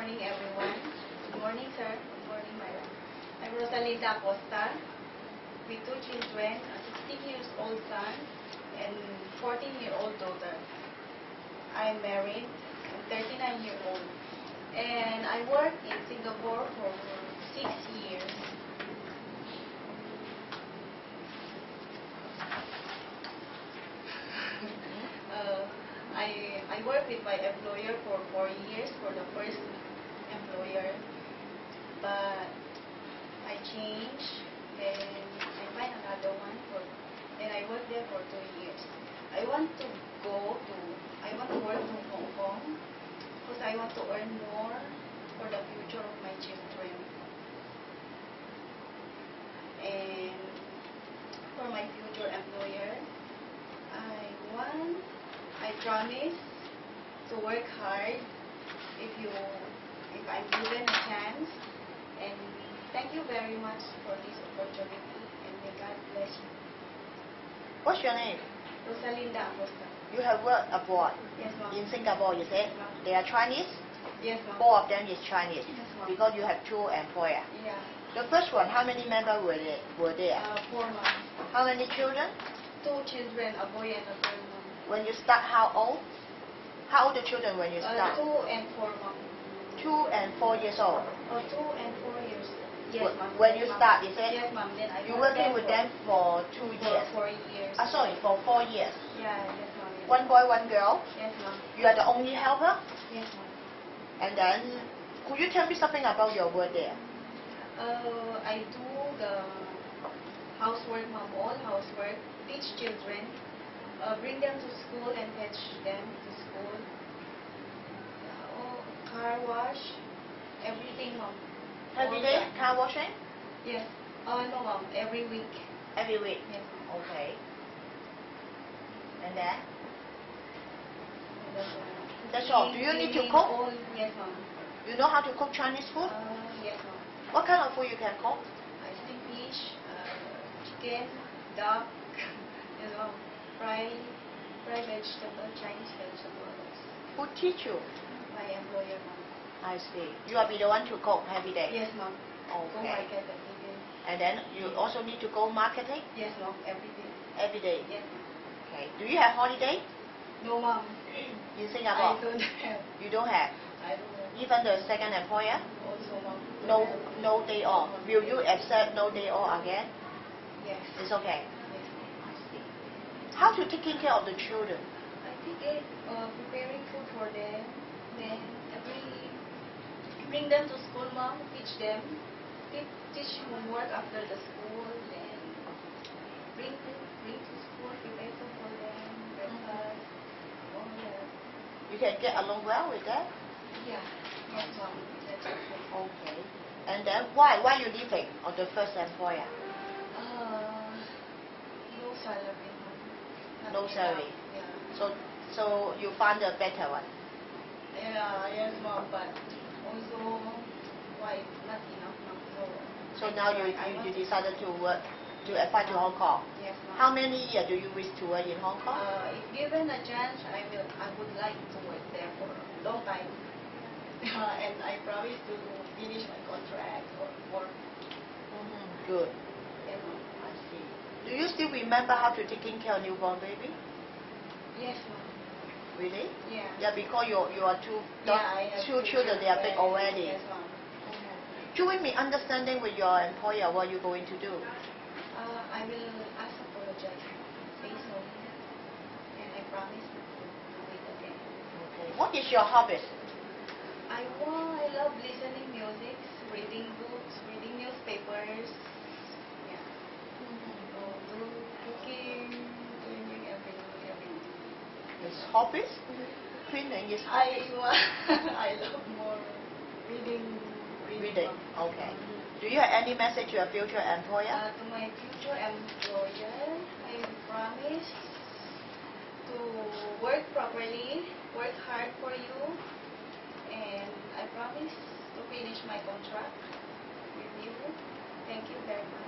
morning, everyone. Good morning, sir. Good morning, madam. I'm Rosalinda Acosta, with 2 children, a 16 years old son and 14-year-old daughter. I'm married, I'm 39 years old, and I work in Singapore for 6 years. I worked with my employer for 4 years for the first employer, but I changed and I find another one and I worked there for 2 years. I want to work from Hong Kong because I want to earn more for the future of my children. And for my future employer, I promise to work hard if I'm given a chance. And thank you very much for this opportunity, and may God bless you. What's your name? Rosalinda Acosta. You have worked abroad. Yes, ma'am. In Singapore, you said? Yes, ma'am. They are Chinese? Yes, ma'am. 4 of them is Chinese. Yes, ma'am. Because you have 2 employers. Yeah. The first one, how many members were there? 4 months. How many children? 2 children, a boy and a girl, ma'am. When you start, how old? How old the children when you start? 2 and 4, ma'am. 2 and 4 years old. 2 and 4 years. Yes, ma'am. When you start, is it? Yes, ma'am. Then You working with them for 2 years? For 4 years. Sorry, for 4 years. Yeah, yes, ma'am. Yes. 1 boy, 1 girl. Yes, ma'am. You are the only helper? Yes, ma'am. And then, could you tell me something about your work there? I do the housework, ma'am, all housework, teach children, bring them to school and fetch them to school, car wash, everything, ma'am. Every day, car washing? Yes. No, ma'am, every week. Every week? Yes, ma'am. Okay. And then? That's all. Do you need to cook? Yes, ma'am. You know how to cook Chinese food? Yes, ma'am. What kind of food you can cook? I steam fish, chicken, duck, fried vegetable, Chinese vegetables. Who teach you? My employer, ma'am. I see. You are be the one to cook every day? Yes, ma'am. Go Okay. market every day. And then you also need to go marketing? Yes, ma'am. Every day. Every day? Yes, ma'am. Okay. Do you have holiday? No, ma'am. In Singapore? I don't have. You don't have? I don't have. Even the second employer? Also, ma'am. No day off. Will you accept no day off again? Yes. It's okay. Yes, ma'am. I see. How to taking care of the children? I think preparing food for them, then bring them to school, ma'am, teach them, teach homework after the school, then bring to school, prepare food for them, breakfast, all that. You can get along well with that? Yeah, yes, ma'am, that's okay. Okay. And then why you leaving on the first employer? No salary, ma'am. No salary. Yeah. So you find a better one? Yeah, yes, ma'am, but also why not enough, ma'am. So now you decided to work, to apply to Hong Kong. Yes, ma'am. How many years do you wish to work in Hong Kong? If given a chance, I would like to work there for a long time. And I promise to finish my contract or work. Good. Yes, ma'am. I see. Do you still remember how to taking care of newborn baby? Yes, ma'am. Really? Yeah. Yeah, because you are two I have two children, they are big already. Yes, ma'am. Showing me understanding with your employer what you're going to do. I will ask apologize, say sorry, and I promise to do it again. Okay. What is your hobbies? I love listening music, reading books, reading newspapers. Yeah. Do cooking, cleaning, everything. It's hobbies? Cleaning is hobbies. I love more reading. Reading. Okay. Do you have any message to your future employer? To my future employer, I promise to work properly, work hard for you, and I promise to finish my contract with you. Thank you very much.